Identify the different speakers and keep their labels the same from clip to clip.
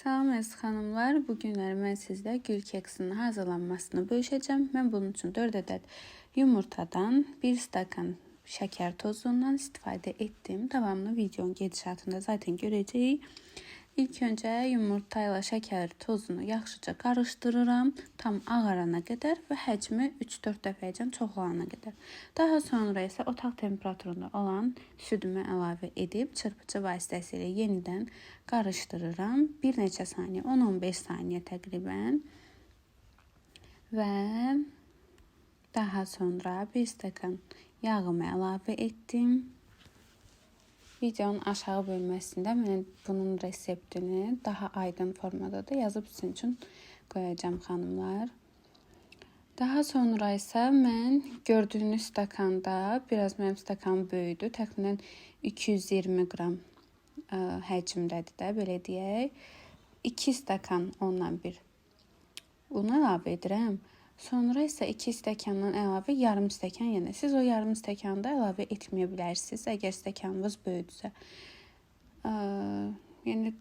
Speaker 1: Salam əziz xanımlar, bugünlər mən sizlə gül keksinin hazırlanmasını bölüşəcəm. Mən bunun üçün 4 ədəd yumurtadan 1 stakan şəkər tozundan istifadə etdim. Davamlı videonun gedişatında zaten görəcəyik. İlk öncə yumurta ilə şəkər tozunu yaxşıca qarışdırıram, tam ağarana qədər və həcmi 3-4 dəfəcən çoxalana qədər. Daha sonra isə otaq temperaturunda olan südümü əlavə edib çırpıcı vasitəsilə yenidən qarışdırıram. Bir neçə saniyə, 10-15 saniyə təqribən. Və daha sonra 1 stəkan yağımı əlavə etdim. Videonun aşağı bölməsində mən bunun reseptini daha aydın formada da yazıb sizin üçün qoyacağım xanımlar. Daha sonra isə mən gördüyünüz stakanda, biraz mənim stakanım böyüdü, təxminən 220 qram həcmdədir də, belə deyək. 2 stakan ondan bir un əlavə edirəm. Sonra isə 2 stəkandan əlavə yarım stəkan, yəni siz o yarım stəkanı da əlavə etməyə bilərsiniz, əgər stəkanınız böyüdürsə. Yəni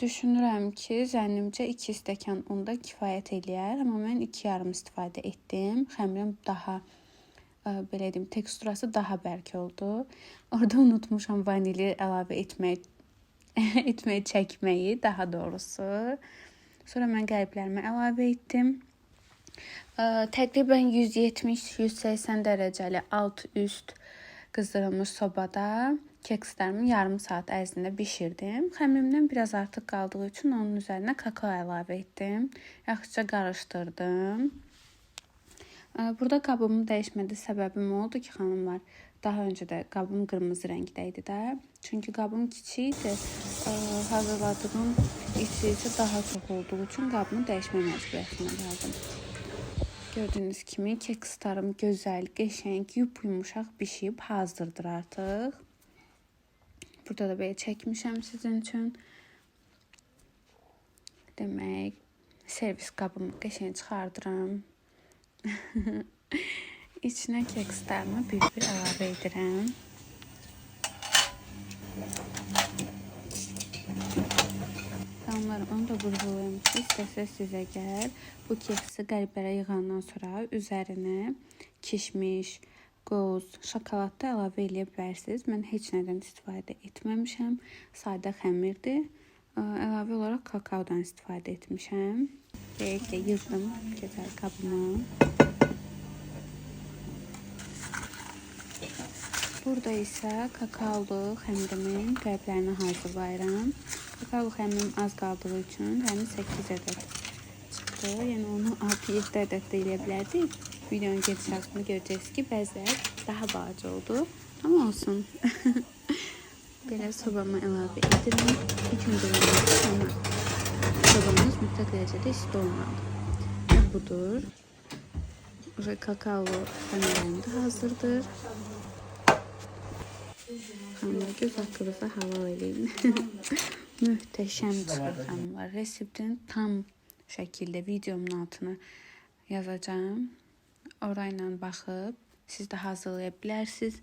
Speaker 1: düşünürəm ki, zənnimcə 2 stəkan unda kifayət eləyər, amma mən 2 yarım istifadə etdim. Xəmirim daha belə deyim, teksturası daha bərk oldu. Orada unutmuşam vanili əlavə etməyi çəkməyi, daha doğrusu. Sonra mən qəlblərimi əlavə etdim. Təqribən 170-180 dərəcəli alt-üst qızdırılmış sobada kekslərimi yarım saat ərzində bişirdim. Xəmirimdən biraz artıq qaldığı üçün onun üzərinə kakao əlavə etdim. Yaxşıca qarışdırdım. Burada qabımı dəyişmədə səbəbim oldu ki, xanımlar, daha öncə də qabım qırmızı rəngdə idi də. Çünki qabım kiçik idi. Hazırladığım içi isə daha çox olduğu üçün qabımı dəyişmə məcburiyyətinə qaldım. Gördüyünüz kimi kekslərim gözəl, qəşəng, yumuşaq bişib hazırdır artıq. Burada da belə çəkmişəm sizin üçün. Demək, servis qabımı qəşəng çıxardıram. İçinə kekslərimi bir-bir əlavə edirəm. Xanımlar, onu da vurğulayım ki, istəsəz siz əgər bu keksi qəlblərə yığandan sonra üzərinə kişmiş, qoz, şokolad da əlavə edə bilərsiniz. Mən heç nədən istifadə etməmişəm. Sadə xəmirdir. Əlavə olaraq kakaodan istifadə etmişəm. Beləliklə yığdım gözəl qabımı. Burada isə kakaolu xəmirimin qəlblərini hazırlayıram. Kakaolu xəmirim az qaldığı üçün həmin 8 ədəd çıxdı. Yəni onu 6-7 ədəd də eləyə bilərdik. Videonun gedişatını görəcəksiniz ki, bəzilər daha balaca oldu. Amma olsun. Belə sobamı əlavə edirəm. İlk öncə sobamız mütləq dərəcədə isti olmalıdır. Və budur. Kakaolu xəmirlərim də hazırdır. Xanımlar, göz haqqınızda halal eləyin. Möhtəşəm çıxır xanımlar. Reseptini tam şəkildə videomun altına yazacağım. Orayla baxıb siz də hazırlaya bilərsiniz.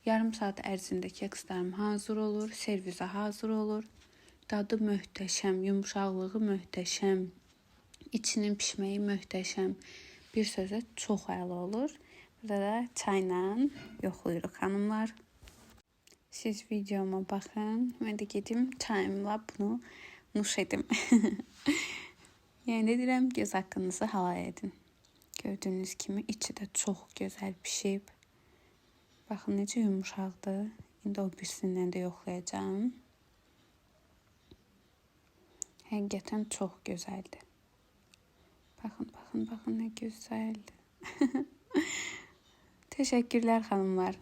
Speaker 1: Yarım saat ərzində kekslərim hazır olur, servisə hazır olur. Dadı möhtəşəm, yumuşaqlığı möhtəşəm, içinin pişməyi möhtəşəm. Bir sözlə çox əla olur. Burada da çayla yoxlayırıq xanımlar. Siz videoma baxın, mən də gedim çayımla bunu nuş edim. Yəni deyirəm, göz haqqınızı halal edin. Gördüyünüz kimi içi də çox gözəl pişib. Baxın necə yumuşaqdır. İndi o birisindən də yoxlayacağım. Həqiqətən çox gözəldir. Baxın nə gözəldir. Təşəkkürlər xanımlar.